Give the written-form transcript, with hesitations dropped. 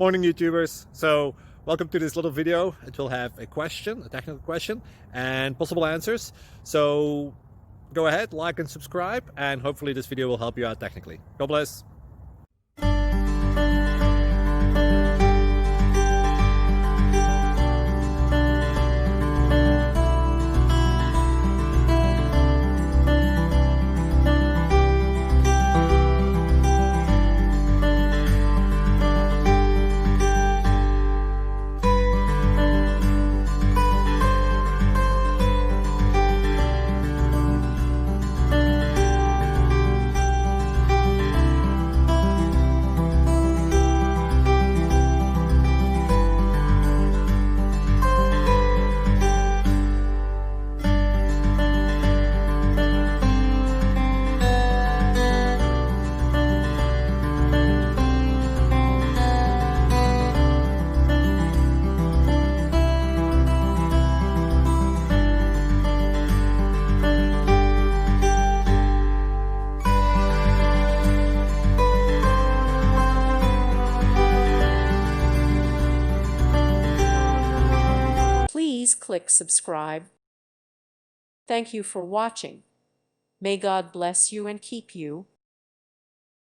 Morning YouTubers. So welcome to this little video. It will have a question, a technical question, and possible answers. So go ahead, like and subscribe, and hopefully this video will help you out technically. God bless. Please click subscribe. Thank you for watching. May God bless you and keep you.